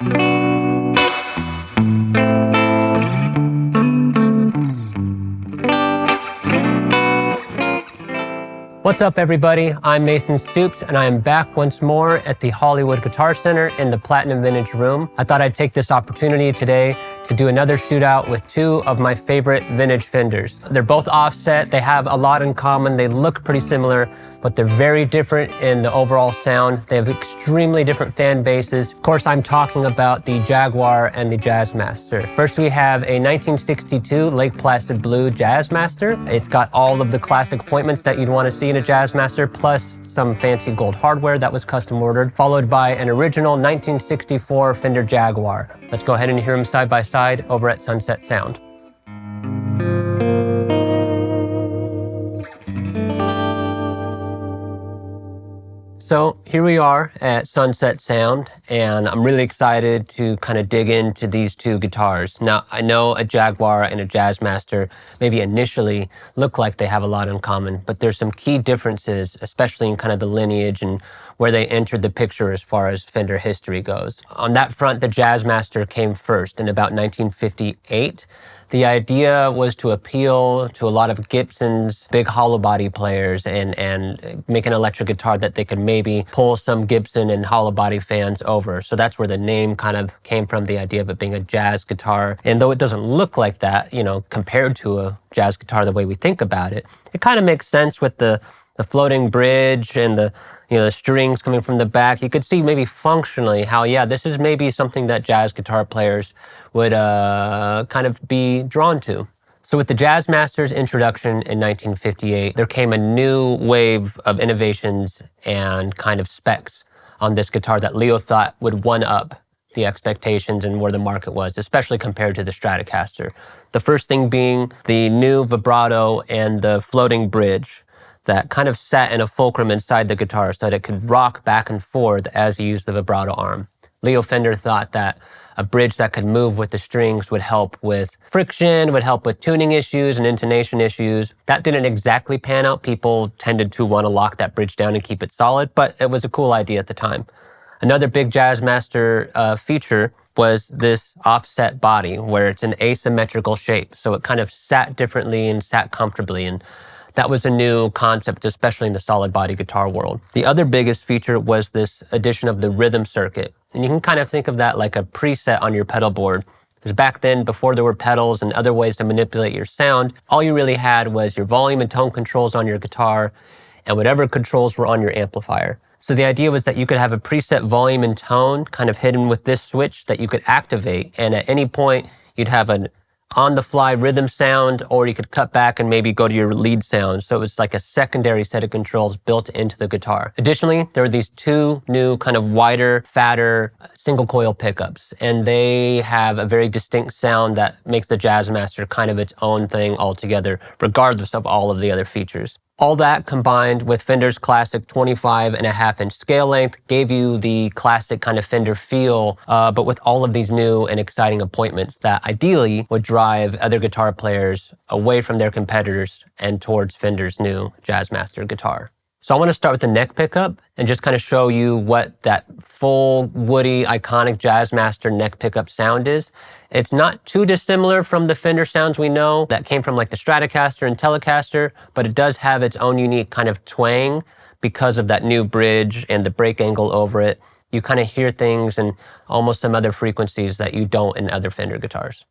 What's up, everybody? I'm Mason Stoops, and I am back once more at the Hollywood Guitar Center in the Platinum Vintage Room. I thought I'd take this opportunity today to do another shootout with two of my favorite vintage Fenders. They're both offset, they have a lot in common, they look pretty similar, but they're very different in the overall sound. They have extremely different fan bases. Of course, I'm talking about the Jaguar and the Jazzmaster. First, we have a 1962 Lake Placid Blue Jazzmaster. It's got all of the classic appointments that you'd want to see in a Jazzmaster, plus some fancy gold hardware that was custom ordered, followed by an original 1964 Fender Jaguar. Let's go ahead and hear them side by side over at Sunset Sound. So here we are at Sunset Sound, and I'm really excited to kind of dig into these two guitars. Now, I know a Jaguar and a Jazzmaster maybe initially look like they have a lot in common, but there's some key differences, especially in kind of the lineage and where they entered the picture as far as Fender history goes. On that front, the Jazzmaster came first in about 1958. The idea was to appeal to a lot of Gibson's big hollow body players and make an electric guitar that they could maybe pull some Gibson and hollow body fans over. So that's where the name kind of came from, the idea of it being a jazz guitar. And though it doesn't look like that, you know, compared to a jazz guitar the way we think about it, it kind of makes sense with the floating bridge and the strings coming from the back. You could see maybe functionally how, yeah, this is maybe something that jazz guitar players would kind of be drawn to. So with the Jazzmaster's introduction in 1958, there came a new wave of innovations and kind of specs on this guitar that Leo thought would one-up the expectations and where the market was, especially compared to the Stratocaster. The first thing being the new vibrato and the floating bridge that kind of sat in a fulcrum inside the guitar so that it could rock back and forth as you used the vibrato arm. Leo Fender thought that a bridge that could move with the strings would help with friction, would help with tuning issues and intonation issues. That didn't exactly pan out. People tended to want to lock that bridge down and keep it solid, but it was a cool idea at the time. Another big Jazzmaster feature was this offset body where it's an asymmetrical shape. So it kind of sat differently and sat comfortably, and that was a new concept, especially in the solid body guitar world. The other biggest feature was this addition of the rhythm circuit. And you can kind of think of that like a preset on your pedal board. Because back then, before there were pedals and other ways to manipulate your sound, all you really had was your volume and tone controls on your guitar and whatever controls were on your amplifier. So the idea was that you could have a preset volume and tone kind of hidden with this switch that you could activate. And at any point, you'd have an on-the-fly rhythm sound, or you could cut back and maybe go to your lead sound. So it was like a secondary set of controls built into the guitar. Additionally, there were these two new kind of wider, fatter single-coil pickups, and they have a very distinct sound that makes the Jazzmaster kind of its own thing altogether, regardless of all of the other features. All that combined with Fender's classic 25.5-inch scale length gave you the classic kind of Fender feel, but with all of these new and exciting appointments that ideally would drive other guitar players away from their competitors and towards Fender's new Jazzmaster guitar. So I want to start with the neck pickup and just kind of show you what that full, woody, iconic Jazzmaster neck pickup sound is. It's not too dissimilar from the Fender sounds we know that came from like the Stratocaster and Telecaster, but it does have its own unique kind of twang because of that new bridge and the break angle over it. You kind of hear things and almost some other frequencies that you don't in other Fender guitars.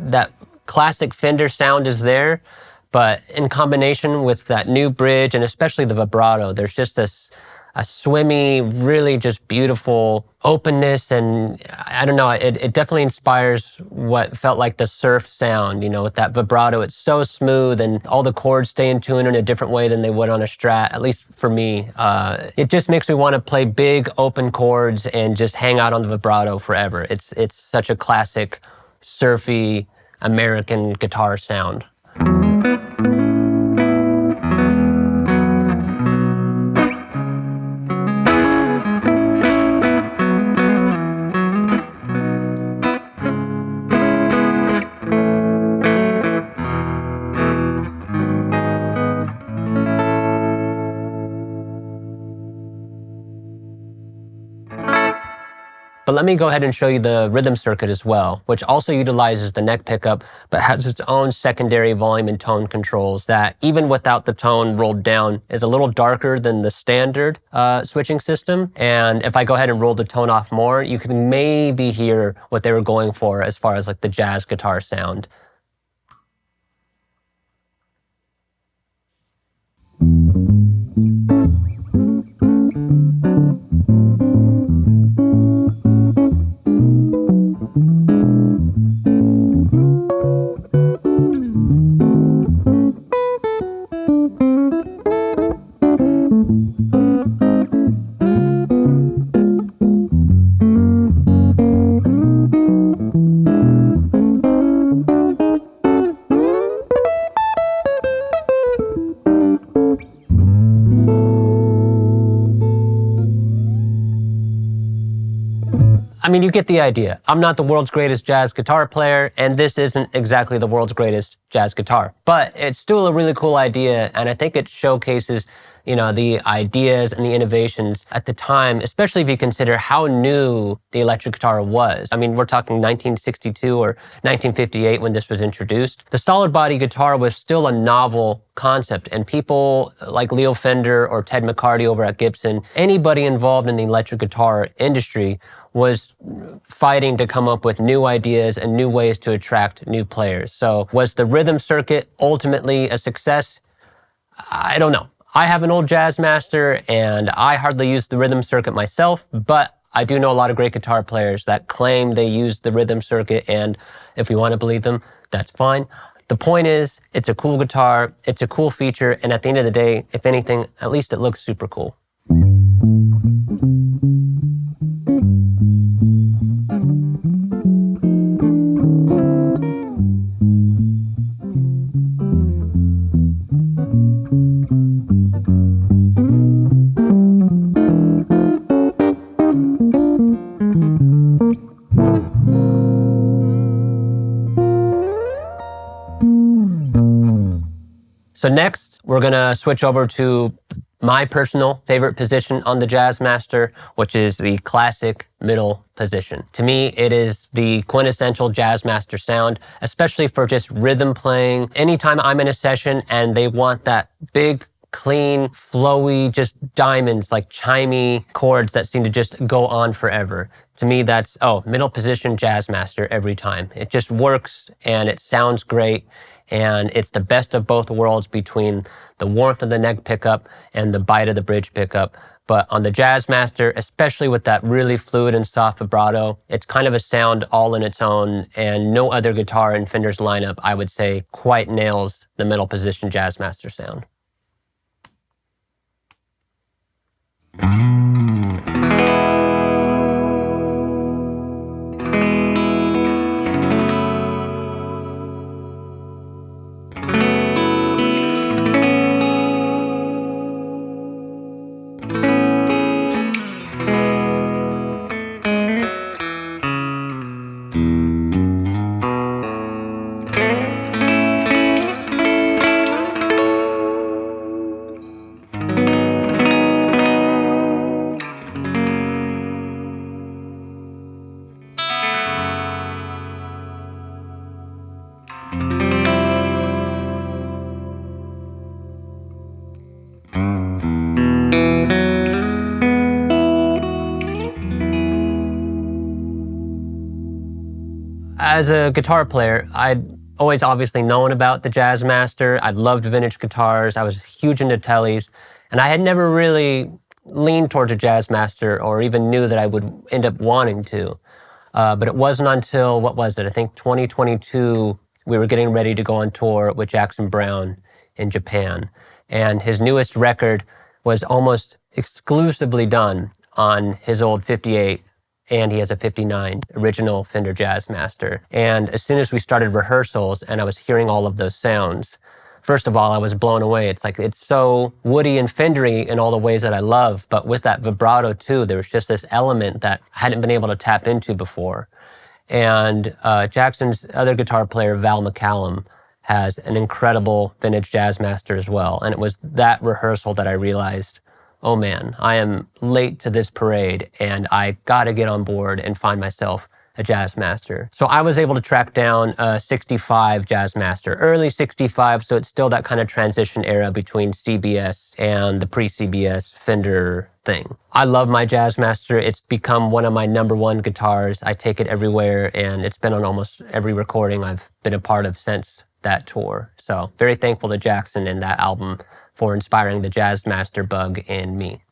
That classic Fender sound is there, but in combination with that new bridge and especially the vibrato, there's just this a swimmy, really just beautiful openness, and I don't know, it definitely inspires what felt like the surf sound, you know, with that vibrato. It's so smooth and all the chords stay in tune in a different way than they would on a Strat, at least for me. It just makes me want to play big open chords and just hang out on the vibrato forever. It's such a classic, surfy, American guitar sound. But let me go ahead and show you the rhythm circuit as well, which also utilizes the neck pickup, but has its own secondary volume and tone controls that, even without the tone rolled down, is a little darker than the standard switching system. And if I go ahead and roll the tone off more, you can maybe hear what they were going for as far as like the jazz guitar sound. I mean, you get the idea. I'm not the world's greatest jazz guitar player, and this isn't exactly the world's greatest jazz guitar, but it's still a really cool idea, and I think it showcases, you know, the ideas and the innovations at the time, especially if you consider how new the electric guitar was. I mean, we're talking 1962 or 1958 when this was introduced. The solid body guitar was still a novel concept, and people like Leo Fender or Ted McCarty over at Gibson, anybody involved in the electric guitar industry was fighting to come up with new ideas and new ways to attract new players. So was the rhythm circuit ultimately a success? I don't know. I have an old Jazzmaster and I hardly use the rhythm circuit myself, but I do know a lot of great guitar players that claim they use the rhythm circuit, and if you want to believe them, that's fine. The point is, it's a cool guitar, it's a cool feature, and at the end of the day, if anything, at least it looks super cool. So next, we're gonna switch over to my personal favorite position on the Jazzmaster, which is the classic middle position. To me, it is the quintessential Jazzmaster sound, especially for just rhythm playing. Anytime I'm in a session and they want that big, clean, flowy, just diamonds, like chimey chords that seem to just go on forever. To me, that's, middle position Jazzmaster every time. It just works and it sounds great. And it's the best of both worlds between the warmth of the neck pickup and the bite of the bridge pickup. But on the Jazzmaster, especially with that really fluid and soft vibrato, it's kind of a sound all in its own, and no other guitar in Fender's lineup, I would say, quite nails the middle position Jazzmaster sound. As a guitar player, I'd always obviously known about the Jazzmaster. I loved vintage guitars. I was huge into Tellys, and I had never really leaned towards a Jazzmaster or even knew that I would end up wanting to. But it wasn't until, what was it? I think 2022, we were getting ready to go on tour with Jackson Browne in Japan. And his newest record was almost exclusively done on his old 58, and he has a 59 original Fender Jazzmaster. And as soon as we started rehearsals and I was hearing all of those sounds, first of all, I was blown away. It's like, it's so woody and Fendery in all the ways that I love, but with that vibrato too, there was just this element that I hadn't been able to tap into before. And Jackson's other guitar player, Val McCallum, has an incredible vintage Jazzmaster as well. And it was that rehearsal that I realized, oh man, I am late to this parade and I gotta get on board and find myself a Jazzmaster. So I was able to track down a 65 Jazzmaster, early 65, so it's still that kind of transition era between CBS and the pre-CBS Fender thing. I love my Jazzmaster. It's become one of my #1 guitars. I take it everywhere, and it's been on almost every recording I've been a part of since that tour. So very thankful to Jackson and that album for inspiring the Jazzmaster bug in me.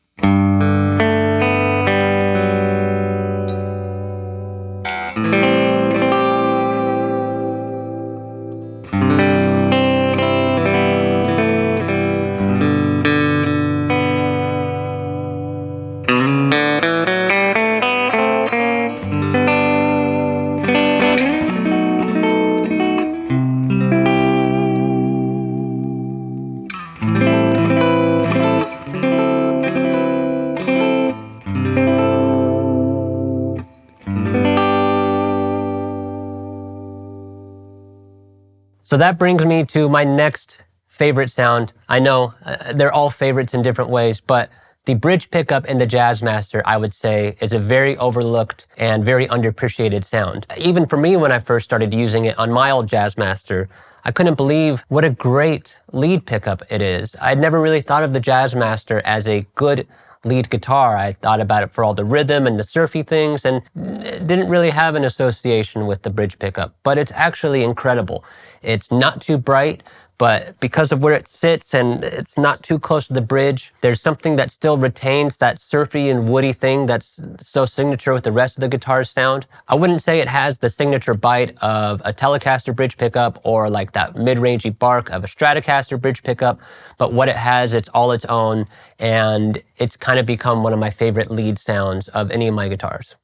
So that brings me to my next favorite sound. I know they're all favorites in different ways, but the bridge pickup in the Jazzmaster, I would say, is a very overlooked and very underappreciated sound. Even for me, when I first started using it on my old Jazzmaster, I couldn't believe what a great lead pickup it is. I'd never really thought of the Jazzmaster as a good lead guitar. I thought about it for all the rhythm and the surfy things, and didn't really have an association with the bridge pickup, but it's actually incredible. It's not too bright, but because of where it sits and it's not too close to the bridge, there's something that still retains that surfy and woody thing that's so signature with the rest of the guitar's sound. I wouldn't say it has the signature bite of a Telecaster bridge pickup or like that mid-rangey bark of a Stratocaster bridge pickup, but what it has, it's all its own, and it's kind of become one of my favorite lead sounds of any of my guitars.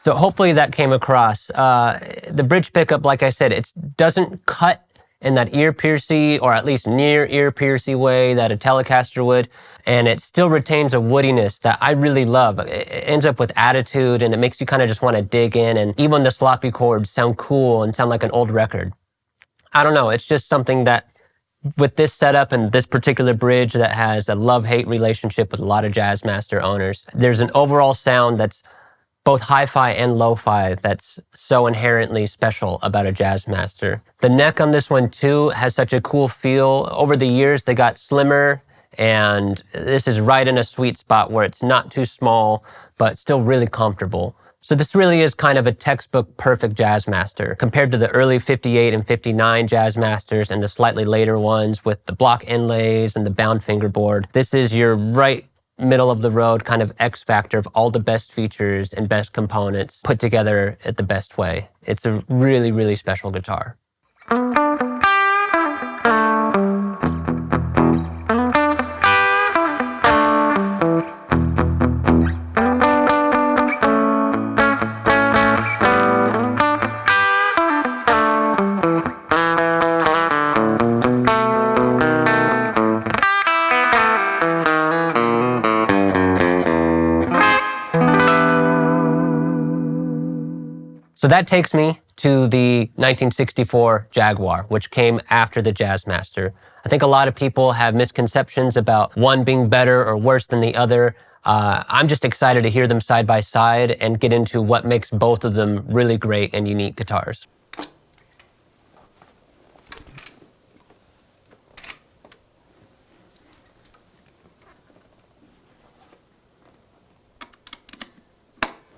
So hopefully that came across. The bridge pickup, like I said, it doesn't cut in that ear-piercy, or at least near ear-piercy way that a Telecaster would, and it still retains a woodiness that I really love. It ends up with attitude, and it makes you kind of just want to dig in, and even the sloppy chords sound cool and sound like an old record. I don't know, it's just something that with this setup and this particular bridge that has a love-hate relationship with a lot of Jazzmaster owners, there's an overall sound that's both hi-fi and lo-fi that's so inherently special about a Jazzmaster. The neck on this one too has such a cool feel. Over the years they got slimmer, and this is right in a sweet spot where it's not too small but still really comfortable. So this really is kind of a textbook perfect Jazzmaster compared to the early 58 and 59 Jazzmasters and the slightly later ones with the block inlays and the bound fingerboard. This is your right middle of the road kind of X factor of all the best features and best components put together at the best way. It's a really, really special guitar. So that takes me to the 1964 Jaguar, which came after the Jazzmaster. I think a lot of people have misconceptions about one being better or worse than the other. I'm just excited to hear them side by side and get into what makes both of them really great and unique guitars.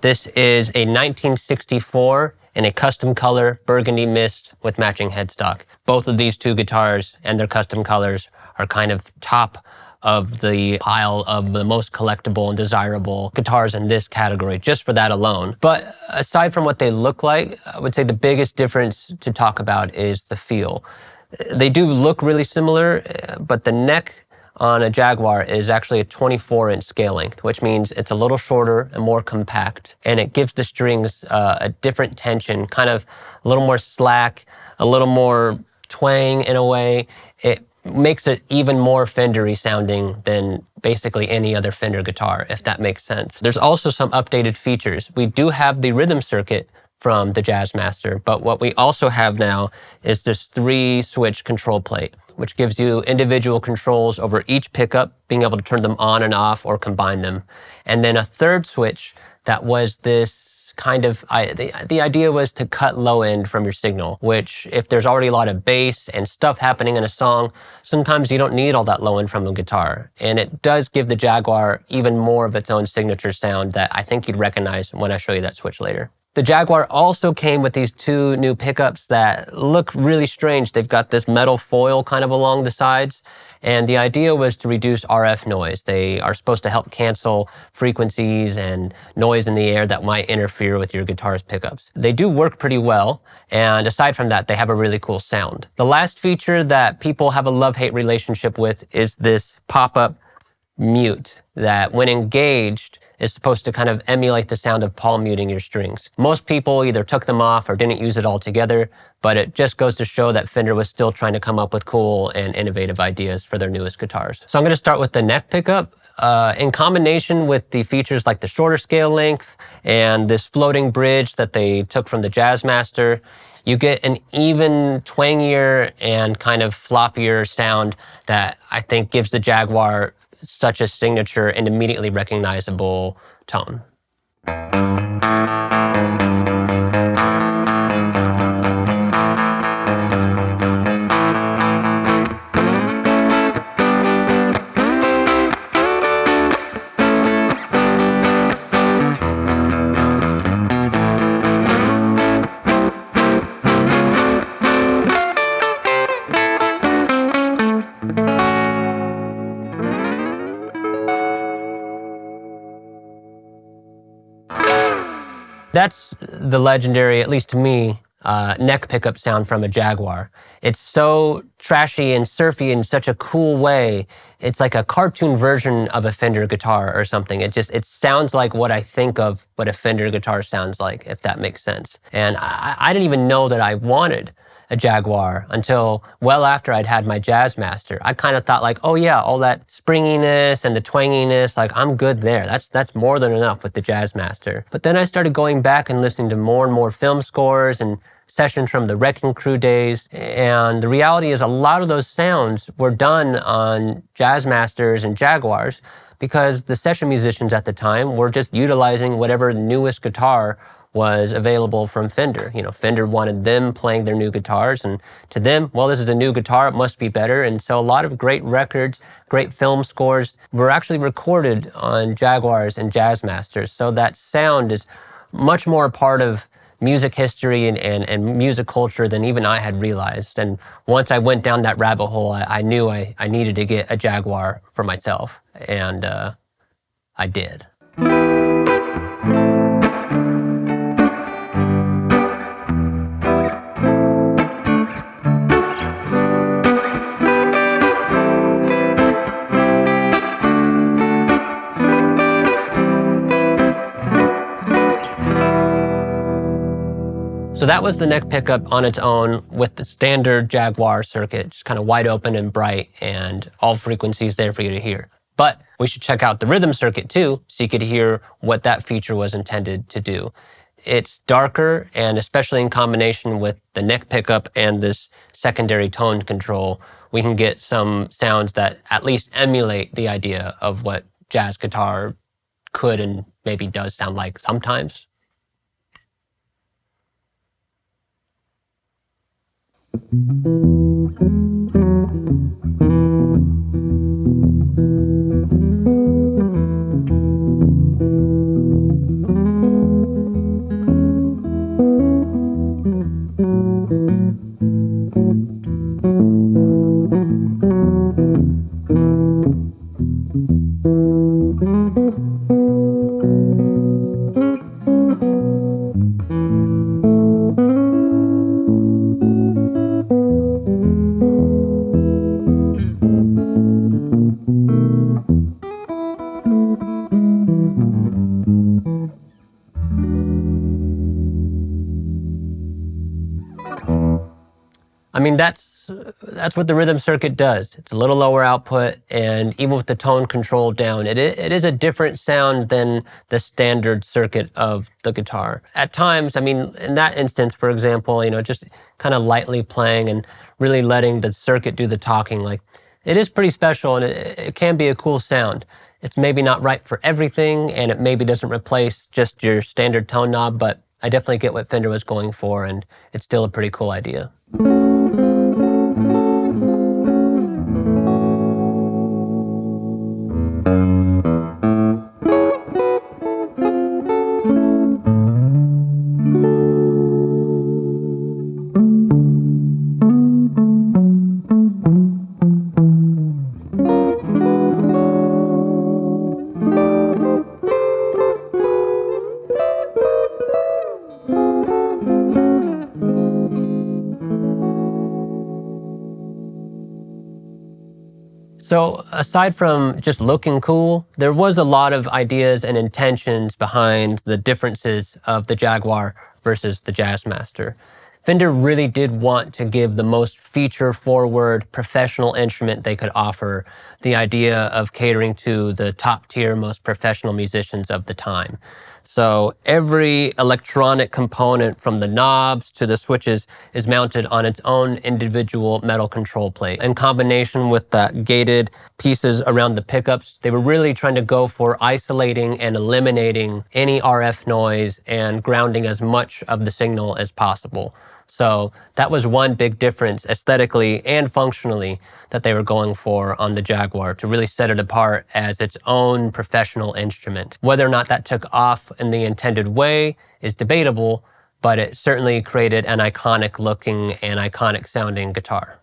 This is a 1964 in a custom color Burgundy Mist with matching headstock. Both of these two guitars and their custom colors are kind of top of the pile of the most collectible and desirable guitars in this category, just for that alone. But aside from what they look like, I would say the biggest difference to talk about is the feel. They do look really similar, but the neck on a Jaguar is actually a 24-inch scale length, which means it's a little shorter and more compact, and it gives the strings a different tension, kind of a little more slack, a little more twang in a way. It makes it even more Fender-y sounding than basically any other Fender guitar, if that makes sense. There's also some updated features. We do have the rhythm circuit from the Jazzmaster, but what we also have now is this 3-switch control plate, which gives you individual controls over each pickup, being able to turn them on and off or combine them. And then a third switch that was this kind of, the idea was to cut low end from your signal, which if there's already a lot of bass and stuff happening in a song, sometimes you don't need all that low end from a guitar. And it does give the Jaguar even more of its own signature sound that I think you'd recognize when I show you that switch later. The Jaguar also came with these two new pickups that look really strange. They've got this metal foil kind of along the sides, and the idea was to reduce RF noise. They are supposed to help cancel frequencies and noise in the air that might interfere with your guitar's pickups. They do work pretty well, and aside from that, they have a really cool sound. The last feature that people have a love-hate relationship with is this pop-up mute that, when engaged, is supposed to kind of emulate the sound of palm muting your strings. Most people either took them off or didn't use it altogether, but it just goes to show that Fender was still trying to come up with cool and innovative ideas for their newest guitars. So I'm going to start with the neck pickup. In combination with the features like the shorter scale length and this floating bridge that they took from the Jazzmaster, you get an even twangier and kind of floppier sound that I think gives the Jaguar such a signature and immediately recognizable tone. That's the legendary, at least to me, neck pickup sound from a Jaguar. It's so trashy and surfy in such a cool way. It's like a cartoon version of a Fender guitar or something. It sounds like what I think of what a Fender guitar sounds like, if that makes sense. And I didn't even know that I wanted a Jaguar until well after I'd had my Jazzmaster. I kind of thought like, oh yeah, all that springiness and the twanginess, like I'm good there. That's more than enough with the Jazzmaster. But then I started going back and listening to more and more film scores and sessions from the Wrecking Crew days. And the reality is a lot of those sounds were done on Jazzmasters and Jaguars because the session musicians at the time were just utilizing whatever newest guitar was available from Fender. You know, Fender wanted them playing their new guitars, and to them, well, this is a new guitar, it must be better. And so a lot of great records, great film scores were actually recorded on Jaguars and Jazzmasters. So that sound is much more a part of music history and music culture than even I had realized. And once I went down that rabbit hole, I knew I needed to get a Jaguar for myself, and I did. So that was the neck pickup on its own with the standard Jaguar circuit, just kind of wide open and bright and all frequencies there for you to hear. But we should check out the rhythm circuit too, so you could hear what that feature was intended to do. it's darker, and especially in combination with the neck pickup and this secondary tone control, we can get some sounds that at least emulate the idea of what jazz guitar could and maybe does sound like sometimes. I mean, that's what the rhythm circuit does. It's a little lower output, and even with the tone control down, it is a different sound than the standard circuit of the guitar. At times, I mean, in that instance, for example, just kind of lightly playing and really letting the circuit do the talking, like, it is pretty special, and it can be a cool sound. It's maybe not right for everything, and it maybe doesn't replace just your standard tone knob, but I definitely get what Fender was going for, and it's still a pretty cool idea. So aside from just looking cool, there was a lot of ideas and intentions behind the differences of the Jaguar versus the Jazzmaster. Fender really did want to give the most feature-forward professional instrument they could offer, the idea of catering to the top-tier, most professional musicians of the time. So every electronic component, from the knobs to the switches, is mounted on its own individual metal control plate. In combination with the gated pieces around the pickups, they were really trying to go for isolating and eliminating any RF noise and grounding as much of the signal as possible. So that was one big difference aesthetically and functionally that they were going for on the Jaguar, to really set it apart as its own professional instrument. Whether or not that took off in the intended way is debatable, but it certainly created an iconic looking and iconic sounding guitar.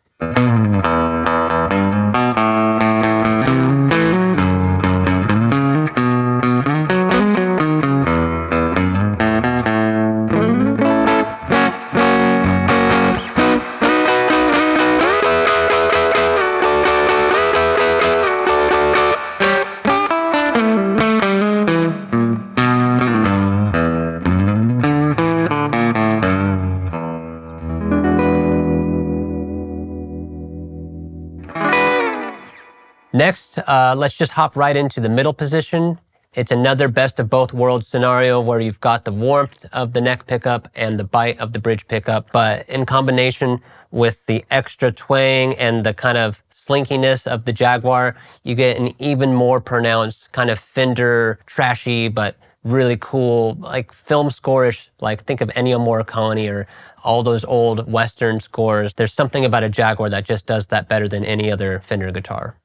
Next, let's just hop right into the middle position. It's another best of both worlds scenario where you've got the warmth of the neck pickup and the bite of the bridge pickup, but in combination with the extra twang and the kind of slinkiness of the Jaguar, you get an even more pronounced kind of Fender trashy, but really cool, like film score-ish, like think of Ennio Morricone or all those old Western scores. There's something about a Jaguar that just does that better than any other Fender guitar.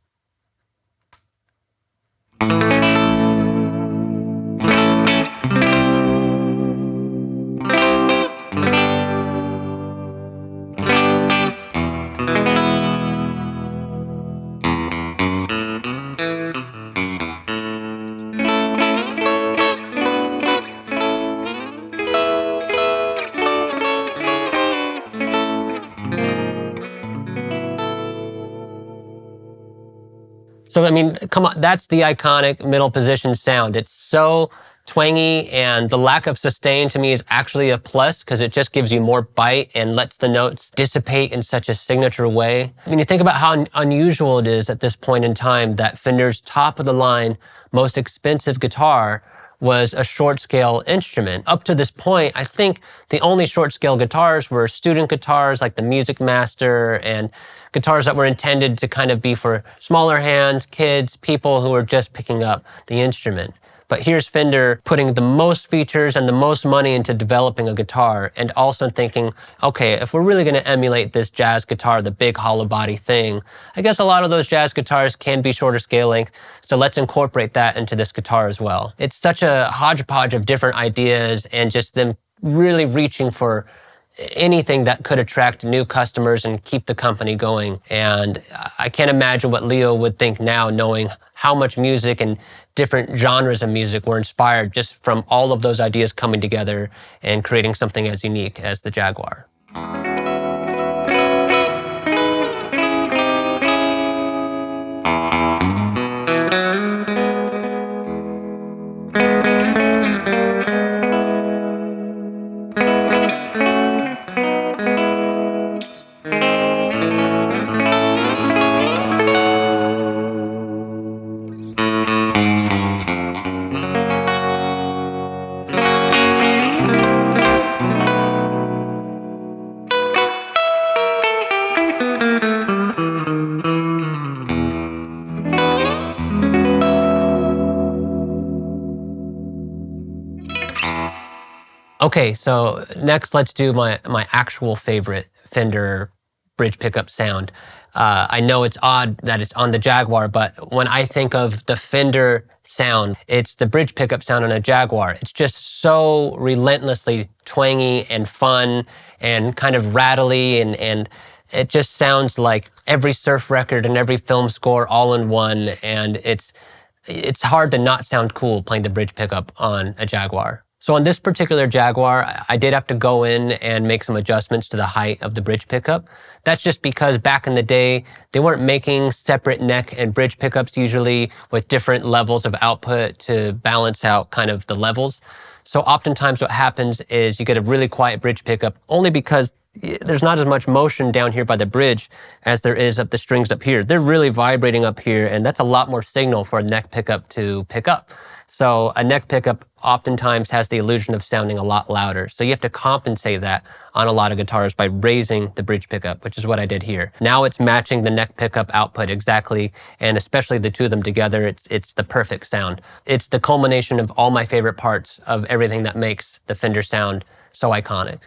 So, I mean, come on, that's the iconic middle position sound. It's so twangy, and the lack of sustain to me is actually a plus because it just gives you more bite and lets the notes dissipate in such a signature way. I mean, you think about how unusual it is at this point in time that Fender's top of the line, most expensive guitar was a short scale instrument. Up to this point, I think the only short scale guitars were student guitars like the Music Master, and guitars that were intended to kind of be for smaller hands, kids, people who were just picking up the instrument. But here's Fender putting the most features and the most money into developing a guitar, and also thinking, okay, if we're really going to emulate this jazz guitar, the big hollow body thing, I guess a lot of those jazz guitars can be shorter scale length, so let's incorporate that into this guitar as well. It's such a hodgepodge of different ideas and just them really reaching for anything that could attract new customers and keep the company going. And I can't imagine what Leo would think now, knowing how much music and different genres of music were inspired just from all of those ideas coming together and creating something as unique as the Jaguar. Okay, so next let's do my actual favorite Fender bridge pickup sound. I know it's odd that it's on the Jaguar, but when I think of the Fender sound, it's the bridge pickup sound on a Jaguar. It's just so relentlessly twangy and fun and kind of rattly, and it just sounds like every surf record and every film score all in one, and it's hard to not sound cool playing the bridge pickup on a Jaguar. So on this particular Jaguar, I did have to go in and make some adjustments to the height of the bridge pickup. That's just because back in the day, they weren't making separate neck and bridge pickups usually with different levels of output to balance out kind of the levels. So oftentimes what happens is you get a really quiet bridge pickup only because there's not as much motion down here by the bridge as there is up the strings up here. They're really vibrating up here, and that's a lot more signal for a neck pickup to pick up. So a neck pickup oftentimes has the illusion of sounding a lot louder. So you have to compensate that on a lot of guitars by raising the bridge pickup, which is what I did here. Now it's matching the neck pickup output exactly, and especially the two of them together, it's the perfect sound. It's the culmination of all my favorite parts of everything that makes the Fender sound so iconic.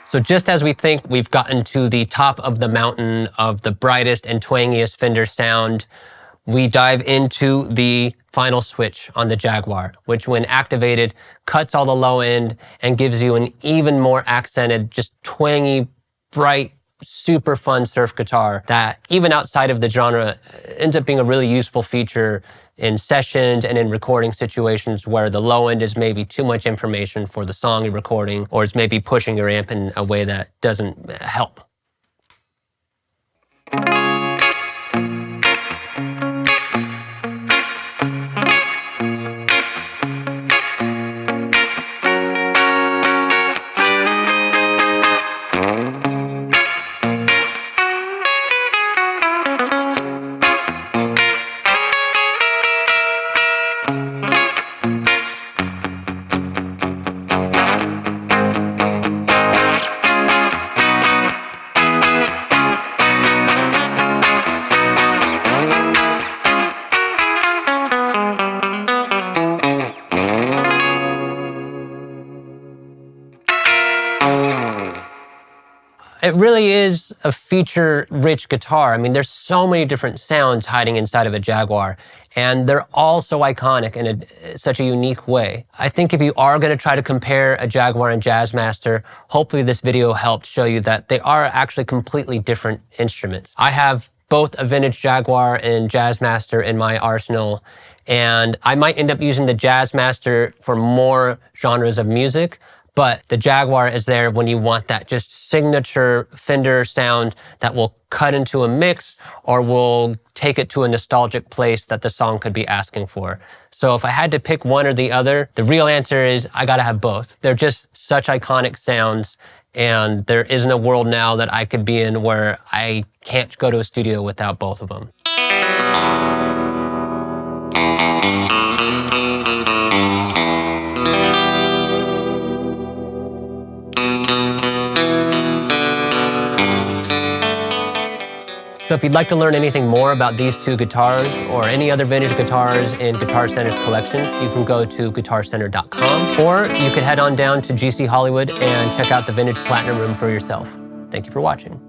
So just as we think we've gotten to the top of the mountain of the brightest and twangiest Fender sound, we dive into the final switch on the Jaguar, which when activated cuts all the low end and gives you an even more accented, just twangy, bright, super fun surf guitar that even outside of the genre ends up being a really useful feature in sessions and in recording situations where the low end is maybe too much information for the song you're recording, or is maybe pushing your amp in a way that doesn't help. it really is a feature-rich guitar. I mean, there's so many different sounds hiding inside of a Jaguar, and they're all so iconic in such a unique way. I think if you are going to try to compare a Jaguar and Jazzmaster, hopefully this video helped show you that they are actually completely different instruments. I have both a vintage Jaguar and Jazzmaster in my arsenal, and I might end up using the Jazzmaster for more genres of music, but the Jaguar is there when you want that just signature Fender sound that will cut into a mix or will take it to a nostalgic place that the song could be asking for. So if I had to pick one or the other, the real answer is I gotta have both. They're just such iconic sounds, and there isn't a world now that I could be in where I can't go to a studio without both of them. So if you'd like to learn anything more about these two guitars or any other vintage guitars in Guitar Center's collection, you can go to guitarcenter.com, or you could head on down to GC Hollywood and check out the Vintage Platinum Room for yourself. Thank you for watching.